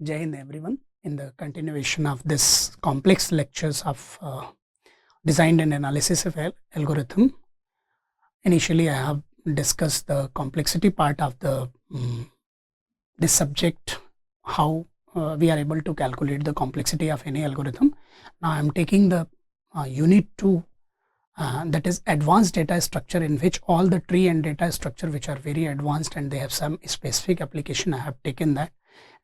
Jai Hind everyone. In the continuation of this complex lectures of design and analysis of algorithm, initially I have discussed the complexity part of the this subject, how we are able to calculate the complexity of any algorithm. Now I am taking the unit 2, that is advanced data structure, in which all the tree and data structure which are very advanced and they have some specific application. I have taken that,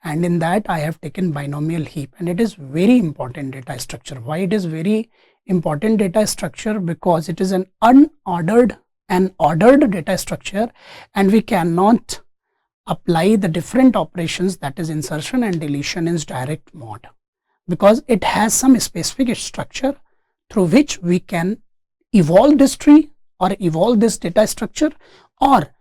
and in that I have taken binomial heap, and it is very important data structure. Why it is very important data structure? Because it is an unordered and ordered data structure, and we cannot apply the different operations, that is insertion and deletion, in direct mode, because it has some specific structure through which we can evolve this tree or evolve this data structure, or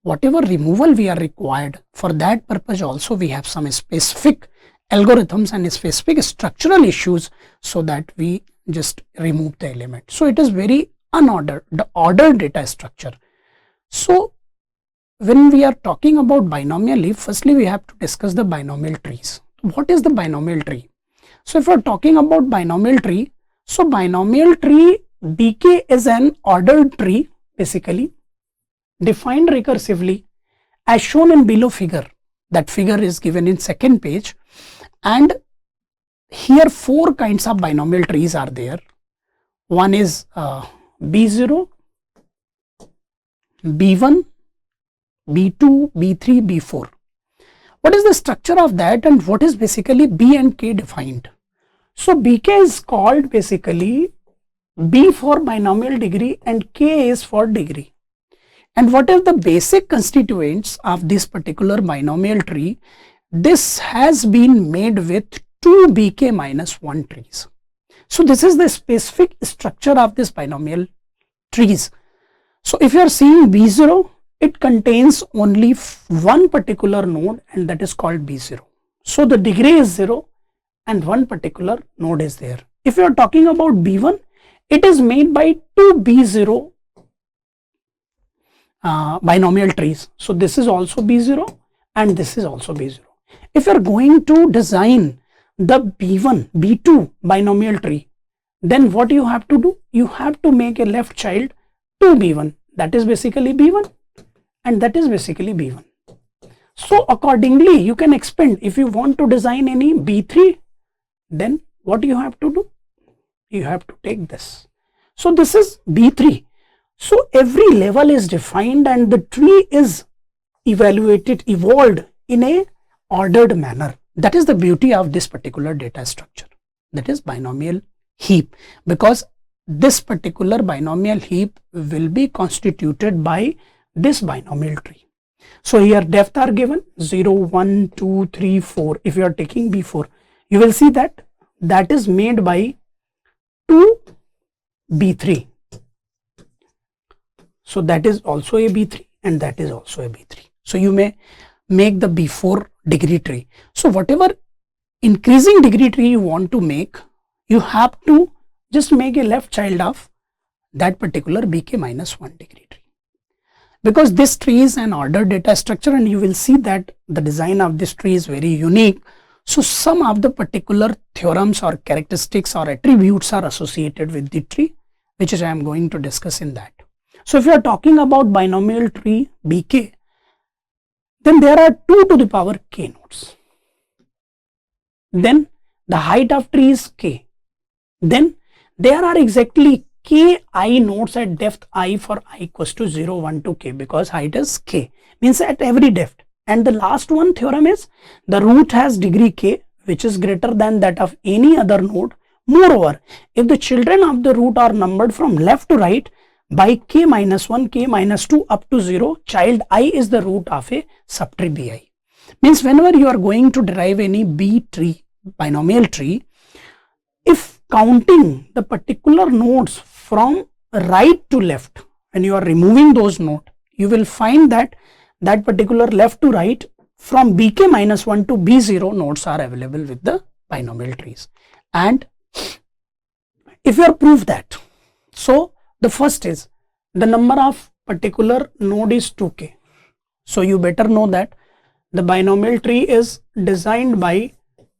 whatever removal we are required. For that purpose also we have some specific algorithms and specific structural issues, so that we just remove the element. So it is very unordered, the ordered data structure. So when we are talking about binomial leaf, firstly we have to discuss the binomial trees. What is the binomial tree? So if we are talking about binomial tree, so binomial tree BK is an ordered tree, basically defined recursively as shown in below figure. That figure is given in second page, and here 4 kinds of binomial trees are there. One is B0, B1, B2, B3, B4. What is the structure of that, and what is basically B and K defined? So BK is called basically B for binomial degree and K is for degree. And what are the basic constituents of this particular binomial tree? This has been made with 2 BK minus 1 trees. So this is the specific structure of this binomial trees. So if you are seeing B0, it contains only one particular node, and that is called B0. So the degree is 0 and one particular node is there. If you are talking about B1, it is made by 2 B0 binomial trees. So this is also B0 and this is also B0. If you are going to design the B1, B2 binomial tree, then what you have to do? You have to make a left child 2 B1. That is basically B1 and that is basically B1. So accordingly you can expand. If you want to design any B3, then what you have to do? You have to take this. So this is B3. So every level is defined and the tree is evolved in a ordered manner. That is the beauty of this particular data structure, that is binomial heap, because this particular binomial heap will be constituted by this binomial tree. So here depth are given 0, 1, 2, 3, 4. If you are taking B4, you will see that that is made by 2 B3. So that is also a B3 and that is also a B3. So you may make the B4 degree tree. So whatever increasing degree tree you want to make, you have to just make a left child of that particular BK minus 1 degree tree. Because this tree is an ordered data structure, and you will see that the design of this tree is very unique. So some of the particular theorems or characteristics or attributes are associated with the tree, which is I am going to discuss in that. So if you are talking about binomial tree BK, then there are 2 to the power K nodes. Then the height of tree is K. Then there are exactly Ki nodes at depth I for I equals to 0, 1 to K, because height is K, means at every depth. And the last one theorem is the root has degree K, which is greater than that of any other node. Moreover, if the children of the root are numbered from left to right by K minus 1, K minus 2 up to 0, child I is the root of a subtree Bi. Means whenever you are going to derive any B tree, binomial tree, if counting the particular nodes from right to left, when you are removing those nodes, you will find that that particular left to right from BK minus 1 to B0 nodes are available with the binomial trees. And if you are proof that, so the first is the number of particular node is 2K. So you better know that the binomial tree is designed by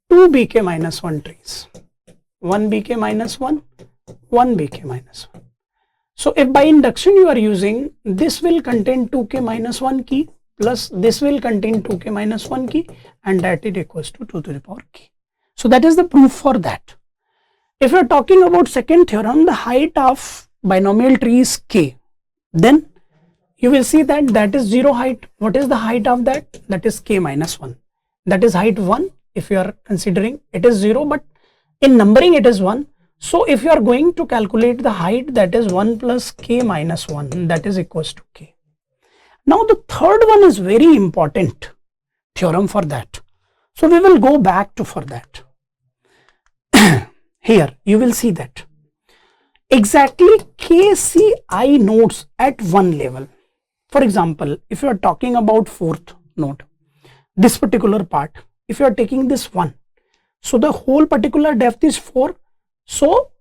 2 bk minus 1 trees. 1 bk minus 1, 1 bk minus 1. So if by induction you are using, this will contain 2k minus 1 key plus this will contain 2k minus 1 key, and that is equals to 2 to the power k. So that is the proof for that. If you are talking about second theorem, the height of binomial tree is k, then you will see that that is 0 height. What is the height of that? That is k minus 1. That is height 1. If you are considering, it is 0, but in numbering it is 1. So if you are going to calculate the height, that is 1 plus k minus 1, that is equals to k. Now the third one is very important theorem for that. So we will go back to for that. Here you will see that exactly KCI nodes at one level. For example, if you are talking about fourth node, this particular part, if you are taking this one, so the whole particular depth is 4. So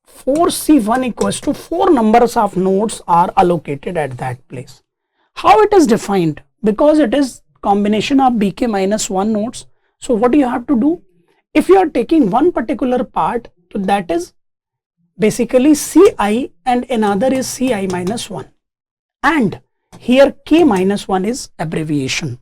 4C1 equals to 4 numbers of nodes are allocated at that place. How it is defined? Because it is combination of bk minus 1 nodes. So what you have to do? If you are taking one particular part, so that is basically Ci and another is Ci minus 1. And here k minus 1 is abbreviation.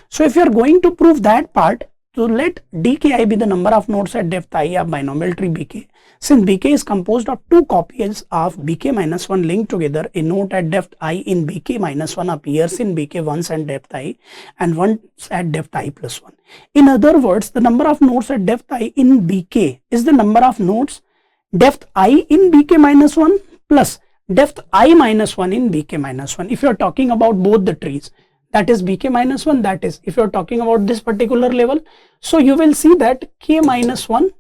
So if you are going to prove that part, so let dki be the number of nodes at depth I of binomial tree bk. Since bk is composed of 2 copies of bk minus 1 linked together, a node at depth I in bk minus 1 appears in bk once at depth I and once at depth I plus 1. In other words, the number of nodes at depth I in bk is the number of nodes depth I in bk minus 1 plus depth I minus 1 in bk minus 1. If you are talking about both the trees, that is bk minus 1, that is if you are talking about this particular level, so you will see that k minus 1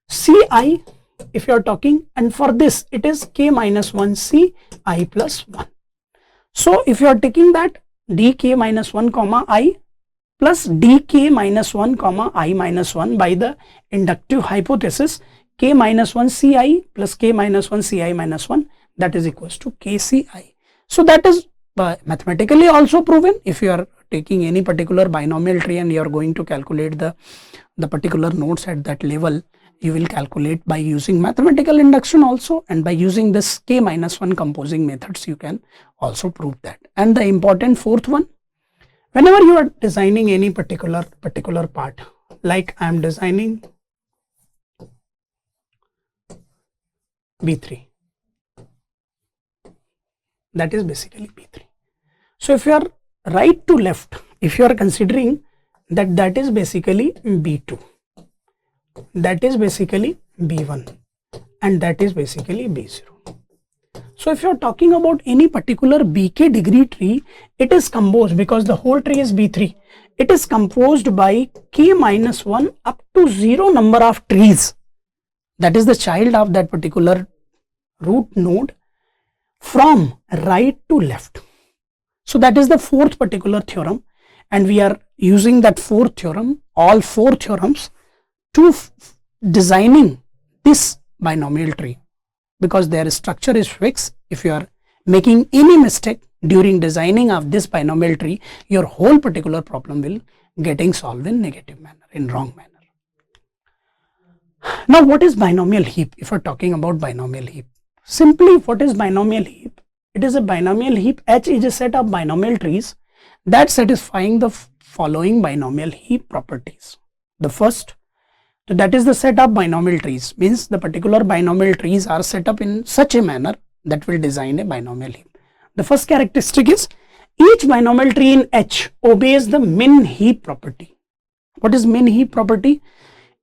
Ci if you are talking, and for this it is k minus 1 Ci plus 1. So if you are taking that dk minus 1 comma I plus dk minus 1 comma I minus 1 by the inductive hypothesis, k minus 1 Ci plus k minus 1 Ci minus 1, that is equals to kci. So that is mathematically also proven. If you are taking any particular binomial tree and you are going to calculate the particular nodes at that level, you will calculate by using mathematical induction also, and by using this k minus 1 composing methods you can also prove that. And the important fourth one, whenever you are designing any particular part, like I am designing B3, that is basically B3. So if you are right to left, if you are considering that that is basically B2, that is basically B1, and that is basically B0. So if you are talking about any particular bk degree tree, it is composed, because the whole tree is B3, it is composed by k minus 1 up to 0 number of trees, that is the child of that particular root node, from right to left. So that is the fourth particular theorem, and we are using that fourth theorem, all 4 theorems, to designing this binomial tree, because their structure is fixed. If you are making any mistake during designing of this binomial tree, your whole particular problem will getting solved in negative manner, in wrong manner. Now what is binomial heap? If you are talking about binomial heap, simply what is binomial heap? It is a binomial heap. H is a set of binomial trees that satisfying the following binomial heap properties. The first, so that is the set of binomial trees, means the particular binomial trees are set up in such a manner that will design a binomial heap. The first characteristic is each binomial tree in H obeys the min heap property. What is min heap property?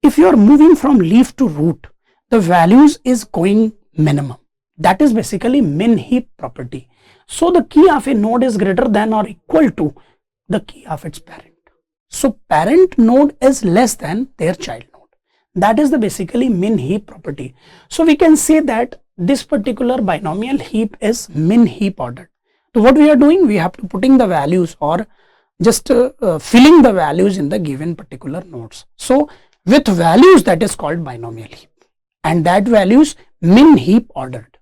If you are moving from leaf to root, the values is going minimum. That is basically min heap property. So the key of a node is greater than or equal to the key of its parent. So parent node is less than their child node. That is the basically min heap property. So we can say that this particular binomial heap is min heap ordered. So what we are doing, we have to putting the values or just filling the values in the given particular nodes. So with values, that is called binomial heap, and that values min heap ordered.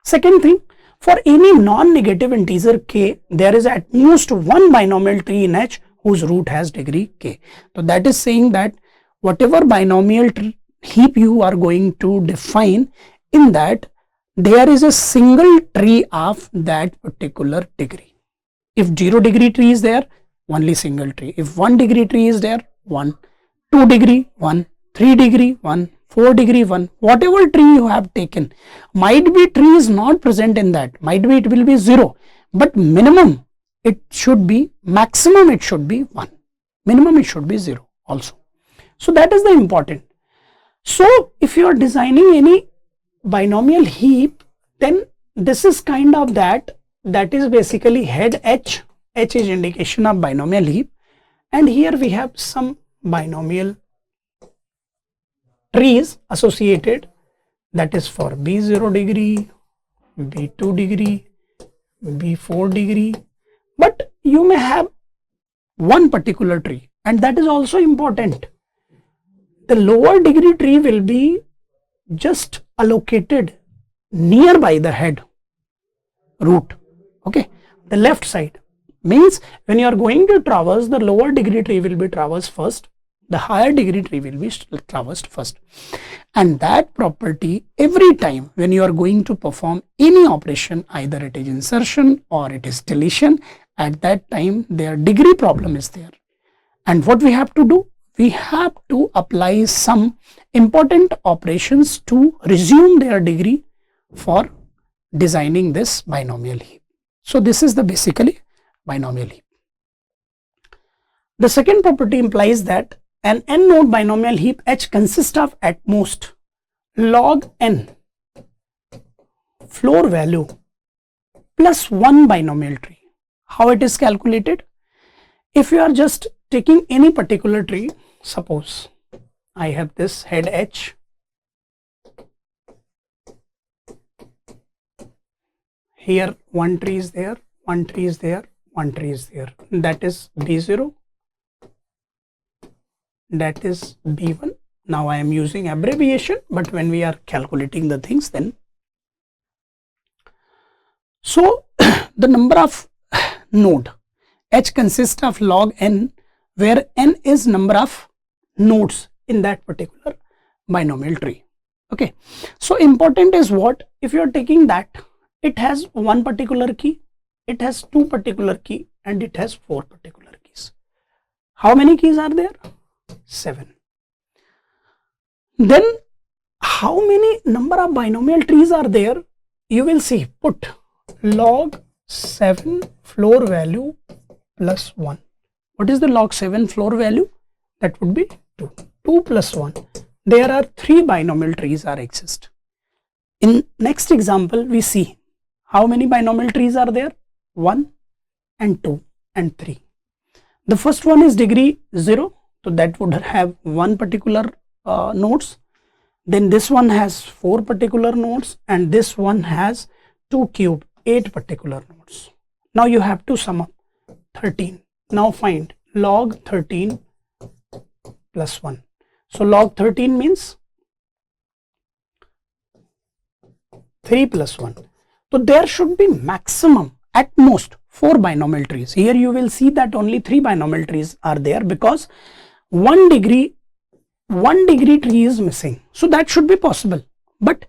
Second thing, for any non-negative integer k, there is at most one binomial tree in H whose root has degree k. So that is saying that whatever binomial heap you are going to define, in that there is a single tree of that particular degree. If 0 degree tree is there, only single tree. If 1 degree tree is there, 1, 2 degree, 1, 3 degree, 1, 4 degree, 1, whatever tree you have taken, might be tree is not present in that, might be it will be 0, but minimum it should be, maximum it should be 1, minimum it should be 0 also. So that is the important. So if you are designing any binomial heap, then this is kind of that is basically head H. H is indication of binomial heap, and here we have some binomial trees associated, that is for B0 degree, B2 degree, B4 degree, but you may have one particular tree, and that is also important. The lower degree tree will be just allocated nearby the head root, okay, the left side, means when you are going to traverse, the lower degree tree will be traversed first, the higher degree tree will be traversed first. And that property, every time when you are going to perform any operation, either it is insertion or it is deletion, at that time their degree problem is there. And what we have to do? We have to apply some important operations to resume their degree for designing this binomial heap. So this is the basically binomial heap. The second property implies that an n-node binomial heap H consists of at most log n floor value plus one binomial tree. How it is calculated? If you are just taking any particular tree, suppose I have this head H, here one tree is there, one tree is there, one tree is there, that is B0, that is B1. Now I am using abbreviation, but when we are calculating the things, then so the number of node H consists of log n, where n is number of nodes in that particular binomial tree. Okay, so important is what? If you are taking that, it has one particular key, it has two particular key, and it has four particular keys. How many keys are there? 7. Then how many number of binomial trees are there? You will see, put log 7 floor value plus 1. What is the log 7 floor value? That would be 2. 2 plus 1. There are 3 binomial trees are exist. In next example, we see how many binomial trees are there? 1 and 2 and 3. The first one is degree 0. So that would have one particular nodes. Then this one has 4 particular nodes, and this one has 2 cube, 8 particular nodes. Now you have to sum up 13. Now find log 13 plus 1. So log 13 means 3 plus 1. So there should be maximum at most 4 binomial trees. Here you will see that only 3 binomial trees are there, because 1 degree tree is missing. So that should be possible. But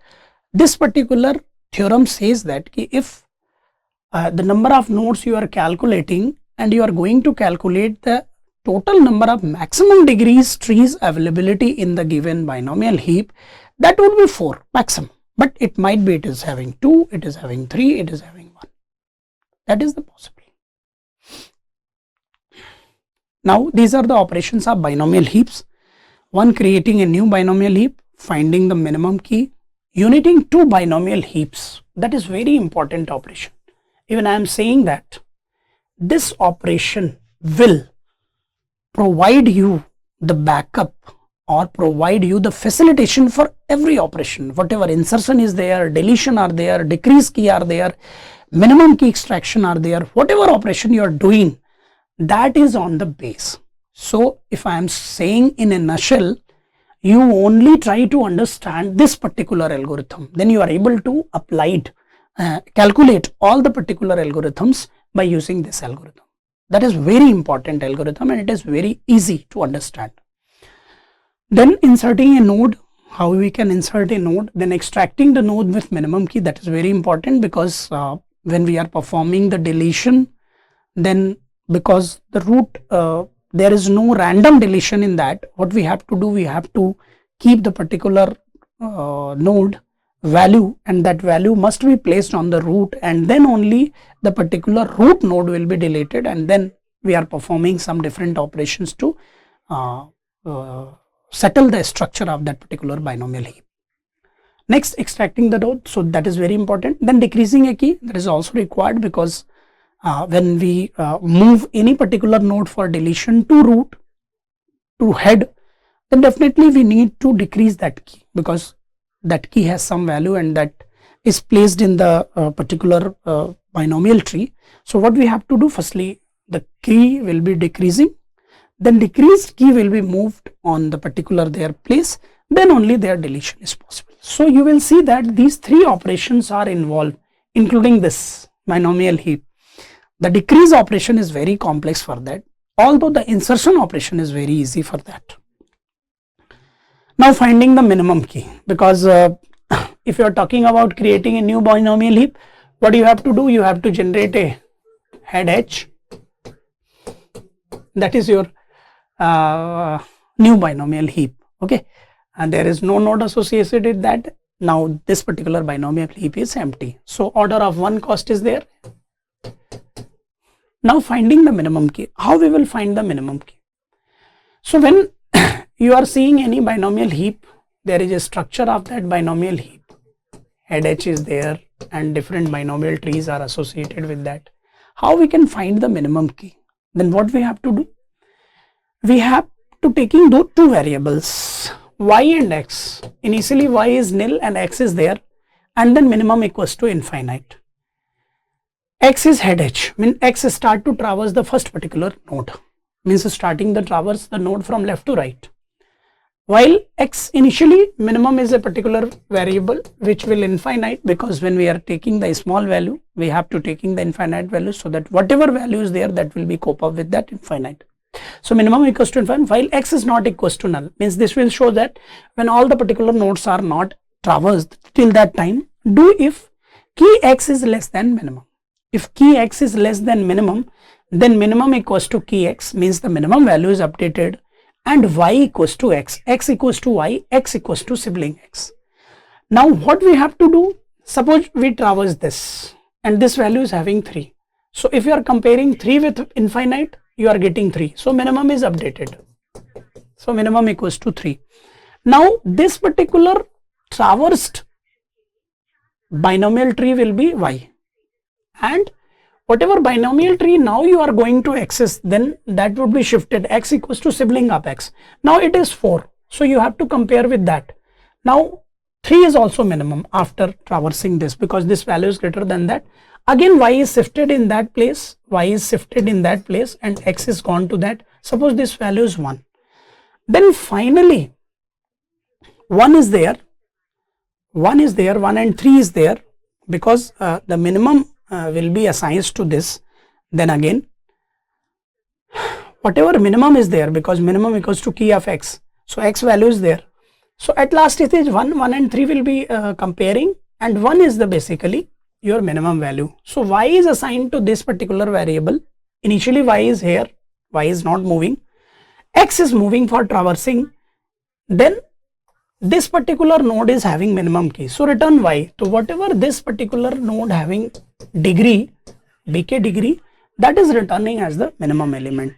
this particular theorem says that if the number of nodes you are calculating, and you are going to calculate the total number of maximum degrees trees availability in the given binomial heap, that would be 4 maximum. But it might be it is having 2, it is having 3, it is having 1. That is the possibility. Now these are the operations of binomial heaps. One, creating a new binomial heap, finding the minimum key, uniting 2 binomial heaps. That is very important operation. Even I am saying that this operation will provide you the backup or provide you the facilitation for every operation. Whatever insertion is there, deletion are there, decrease key are there, minimum key extraction are there, whatever operation you are doing, that is on the base. So if I am saying in a nutshell, you only try to understand this particular algorithm, then you are able to apply it, calculate all the particular algorithms by using this algorithm. That is very important algorithm, and it is very easy to understand. Then inserting a node, how we can insert a node, then extracting the node with minimum key. That is very important, because when we are performing the deletion, then because the root there is no random deletion in that, what we have to do, we have to keep the particular node value, and that value must be placed on the root, and then only the particular root node will be deleted, and then we are performing some different operations to settle the structure of that particular binomial heap. Next, extracting the node, so that is very important. Then decreasing a key, that is also required, because when we move any particular node for deletion to root, to head, then definitely we need to decrease that key, because that key has some value and that is placed in the particular binomial tree. So what we have to do, firstly the key will be decreasing, then decreased key will be moved on the particular their place, then only their deletion is possible. So you will see that these three operations are involved, including this binomial heap. The decrease operation is very complex for that, although the insertion operation is very easy for that. Now finding the minimum key, because if you are talking about creating a new binomial heap, what you have to do, you have to generate a head H, that is your new binomial heap, okay, and there is no node associated with that. Now this particular binomial heap is empty, so order of 1 cost is there. Now finding the minimum key, how we will find the minimum key? So when you are seeing any binomial heap, there is a structure of that binomial heap, head H is there and different binomial trees are associated with that. How we can find the minimum key? Then what we have to do, we have to taking those two variables y and x. Initially y is nil and x is there, and then minimum equals to infinite. X is head H, means x start to traverse the first particular node, means starting the traverse the node from left to right. While x initially minimum is a particular variable which will infinite, because when we are taking the small value, we have to taking the infinite value, so that whatever value is there, that will be cope up with that infinite. So minimum equals to infinite, while x is not equals to null, means this will show that when all the particular nodes are not traversed till that time, do if key x is less than minimum. If key x is less than minimum, then minimum equals to key x, means the minimum value is updated, and y equals to x, x equals to y, x equals to sibling x. Now what we have to do, suppose we traverse this and this value is having 3. So if you are comparing 3 with infinite, you are getting 3. So minimum is updated. So minimum equals to 3. Now this particular traversed binomial tree will be y, and whatever binomial tree now you are going to access, then that would be shifted, x equals to sibling of x. Now it is 4. So you have to compare with that. Now 3 is also minimum after traversing this, because this value is greater than that. Again y is shifted in that place, y is shifted in that place, and x is gone to that. Suppose this value is 1. Then finally 1 is there, 1 and 3 is there, because the minimum will be assigned to this. Then again whatever minimum is there, because minimum equals to key of x, so x value is there. So at last it is 1 and 3 will be comparing, and 1 is the basically your minimum value. So y is assigned to this particular variable. Initially y is here, y is not moving, x is moving for traversing, then this particular node is having minimum key, so return y. So whatever this particular node having degree, bk degree, that is returning as the minimum element.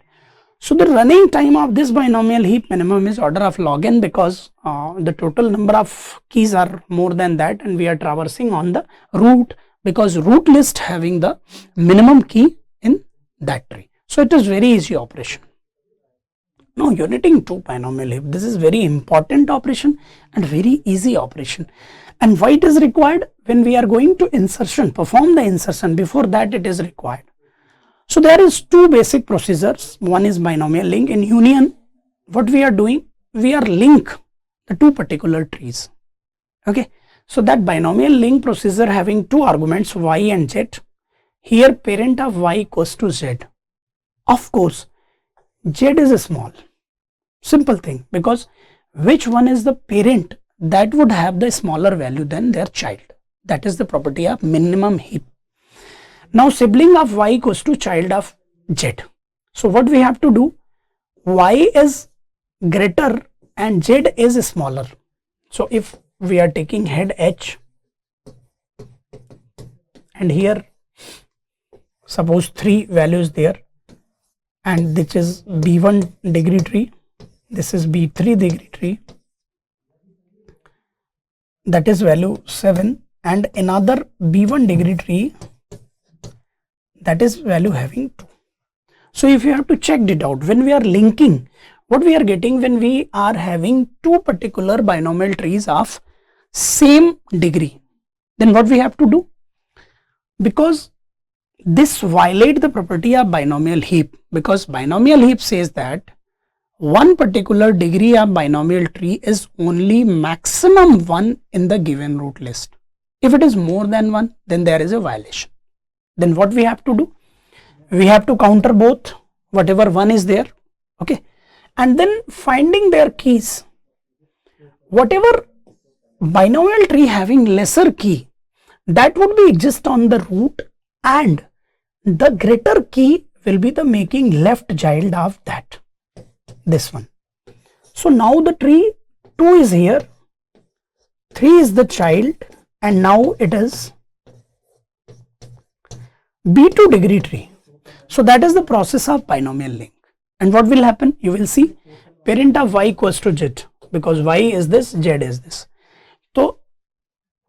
So the running time of this binomial heap minimum is order of log n, because the total number of keys are more than that, and we are traversing on the root, because root list having the minimum key in that tree. So it is very easy operation. Now uniting two binomial heap, this is very important operation and very easy operation. And why it is required? When we are going to insertion, perform the insertion, before that it is required. So there is two basic procedures. One is binomial link. In union, what we are doing, we are link the two particular trees. Okay, so that binomial link procedure having two arguments y and z. Here parent of y equals to z. Of course z is small, simple thing, because which one is the parent that would have the smaller value than their child. That is the property of minimum heap. Now sibling of y equals to child of z. So what we have to do, y is greater and z is smaller. So if we are taking head h and here suppose 3 values there, and this is b1 degree tree, this is b3 degree tree, that is value 7, and another b1 degree tree, that is value having 2. So if you have to check it out, when we are linking, what we are getting when we are having 2 particular binomial trees of same degree, then what we have to do, because this violates the property of binomial heap, because binomial heap says that one particular degree of binomial tree is only maximum 1 in the given root list. If it is more than 1, then there is a violation. Then what we have to do, we have to counter both whatever 1 is there, okay, and then finding their keys. Whatever binomial tree having lesser key, that would be exist on the root, and the greater key will be the making left child of that, this one. So now the tree 2 is here, 3 is the child, and now it is b2 degree tree. So that is the process of binomial link. And what will happen? You will see parent of y equals to z, because y is this, z is this. So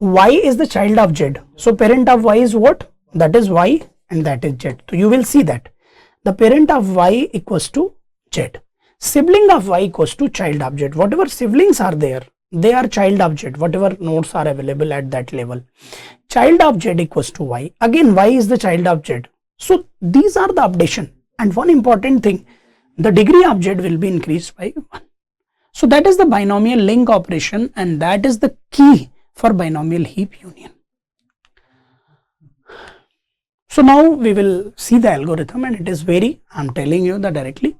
y is the child of z. So parent of y is what? That is y and that is z. So you will see that the parent of y equals to z. Sibling of y equals to child of z. Whatever siblings are there, they are child of z, whatever nodes are available at that level. Child of z equals to y. Again, y is the child of z. So these are the updation. And one important thing, the degree of z will be increased by 1. So that is the binomial link operation, and that is the key for binomial heap union. So now we will see the algorithm, and it is very, I am telling you that directly.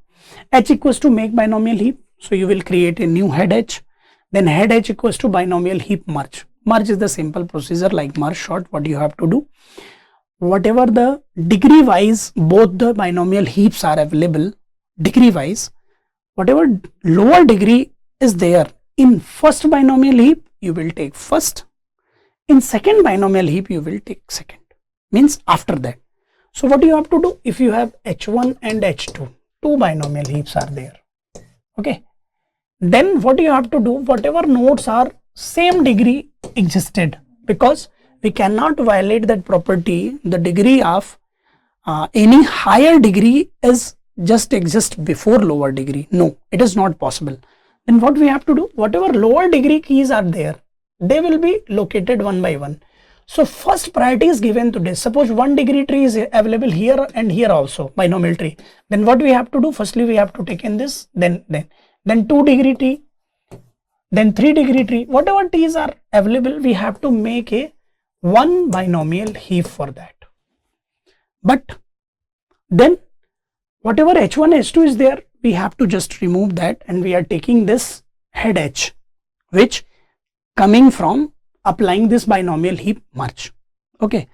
H equals to make binomial heap. So you will create a new head H, then head H equals to binomial heap merge. Merge is the simple procedure like merge sort. What you have to do, whatever the degree wise both the binomial heaps are available, degree wise, whatever lower degree is there in first binomial heap, you will take first, in second binomial heap you will take second, means after that. So what you have to do, if you have H1 and H2, 2 binomial heaps are there, okay, then what you have to do, whatever nodes are same degree existed, because we cannot violate that property, the degree of any higher degree is just exist before lower degree. No, it is not possible. Then what we have to do, whatever lower degree keys are there, they will be located one by one. So first priority is given to this. Suppose 1 degree tree is available here and here also, binomial tree. Then what we have to do, firstly we have to take in this, then 2 degree tree, then 3 degree tree. Whatever trees are available, we have to make a 1 binomial heap for that. But then whatever H1, H2 is there, we have to just remove that, and we are taking this head H, which coming from applying this binomial heap merge. Okay,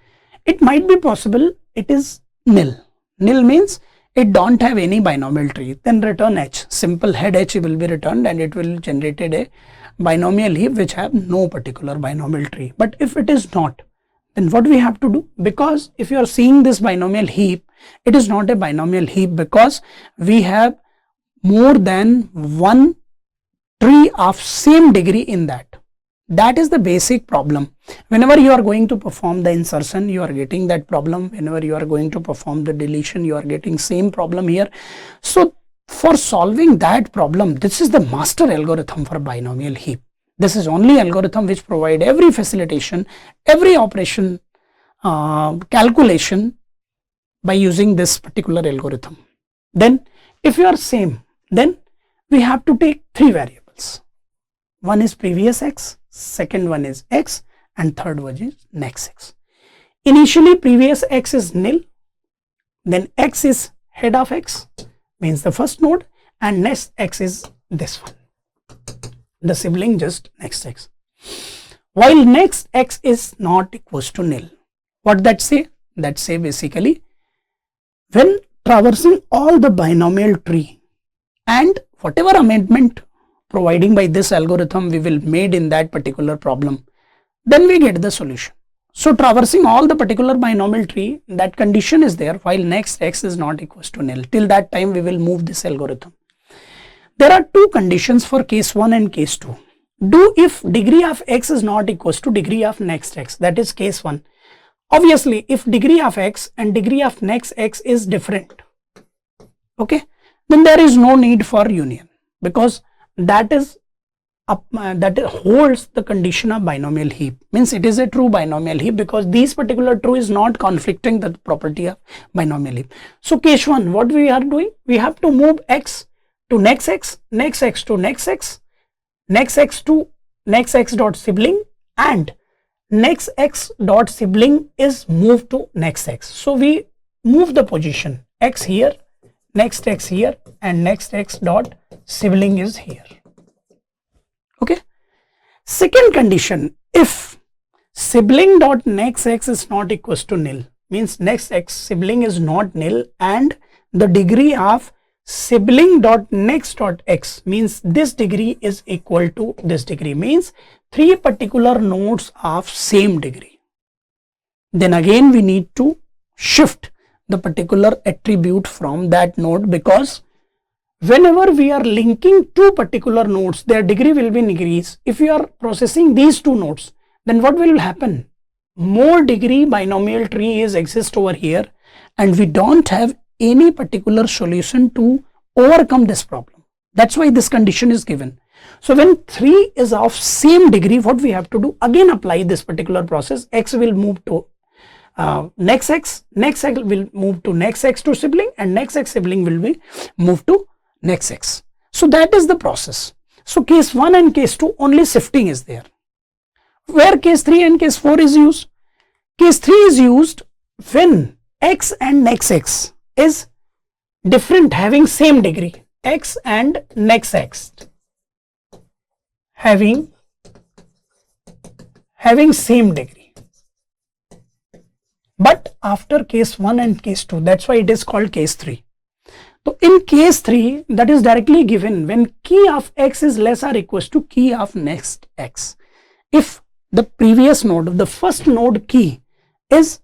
it might be possible it is nil. Nil means it don't have any binomial tree. Then return H, simple head H will be returned, and it will generated a binomial heap which have no particular binomial tree. But if it is not, then what we have to do, because if you are seeing this binomial heap, it is not a binomial heap, because we have more than 1 tree of same degree in that. That is the basic problem. Whenever you are going to perform the insertion, you are getting that problem. Whenever you are going to perform the deletion, you are getting same problem here. So for solving that problem, this is the master algorithm for binomial heap. This is only algorithm which provide every facilitation, every operation calculation by using this particular algorithm. Then if you are same, then we have to take 3 variables. One is previous x, second one is x, and third one is next x. Initially previous x is nil, then x is head of x, means the first node, and next x is this one. the sibling just next x. While next x is not equals to nil. What that say? That say basically, when traversing all the binomial tree and whatever amendment providing by this algorithm we will made in that particular problem, then we get the solution. So traversing all the particular binomial tree, that condition is there while next x is not equals to nil. Till that time we will move this algorithm. There are two conditions for case 1 and case 2. Do if degree of x is not equals to degree of next x, that is case 1. Obviously, if degree of x and degree of next x is different, okay, then there is no need for union, because that holds the condition of binomial heap. Means it is a true binomial heap because these particular true is not conflicting the property of binomial heap. So case 1, what we are doing? We have to move x to next x, next x to next x, next x to next x dot sibling, and next x dot sibling is moved to next x. So we move the position x here, next x here, and next x dot sibling is here. Okay. Second condition, if sibling dot next x is not equals to nil, means next x sibling is not nil and the degree of sibling dot next dot x means this degree is equal to this degree, means 3 particular nodes of same degree. Then again we need to shift the particular attribute from that node, because whenever we are linking 2 particular nodes, their degree will be increased. If you are processing these 2 nodes, then what will happen? More degree binomial tree is exist over here and we don't have any particular solution to overcome this problem. That's why this condition is given. So when 3 is of same degree, what we have to do? Again apply this particular process. X will move to next x will move to next x to sibling, and next x sibling will be moved to next x. So that is the process. So case 1 and case 2 only shifting is there. Where case 3 and case 4 is used? Case 3 is used when x and next x is different, having same degree. X and next x having same degree. But after case 1 and case 2, that's why it is called case 3. So in case 3, that is directly given when key of x is less or equals to key of next x. If the previous node, the first node key is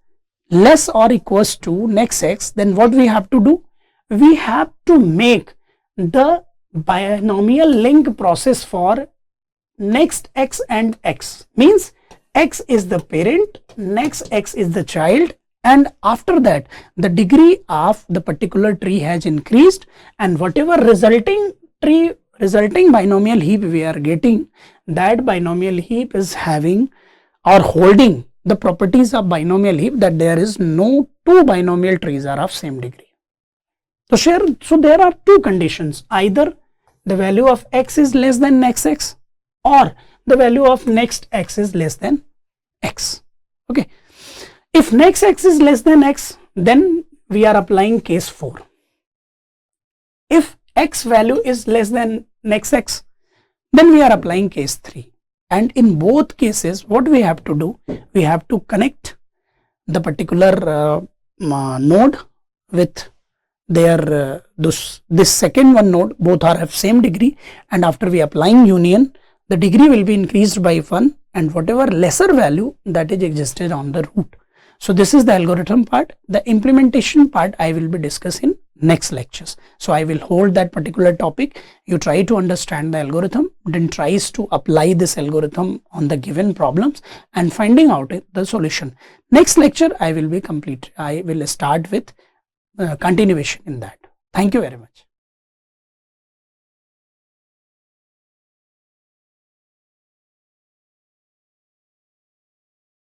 less or equals to next x, then what we have to do? We have to make the binomial link process for next x and x. Means x is the parent, next x is the child, and after that the degree of the particular tree has increased, and whatever resulting binomial heap we are getting, that binomial heap is having or holding the properties of binomial heap, that there is no 2 binomial trees are of same degree. So there are 2 conditions, either the value of x is less than next x or the value of next x is less than x. Okay. If next x is less than x, then we are applying case 4. If x value is less than next x, then we are applying case 3. And in both cases, what we have to do? We have to connect the particular node with their this second one node. Both are of same degree, and after we applying union, the degree will be increased by 1, and whatever lesser value that is existed on the root. So this is the algorithm part. The implementation part I will be discussing next lectures. So I will hold that particular topic. You try to understand the algorithm, then tries to apply this algorithm on the given problems and finding out the solution. Next lecture I will be complete. I will start with continuation in that. Thank you very much.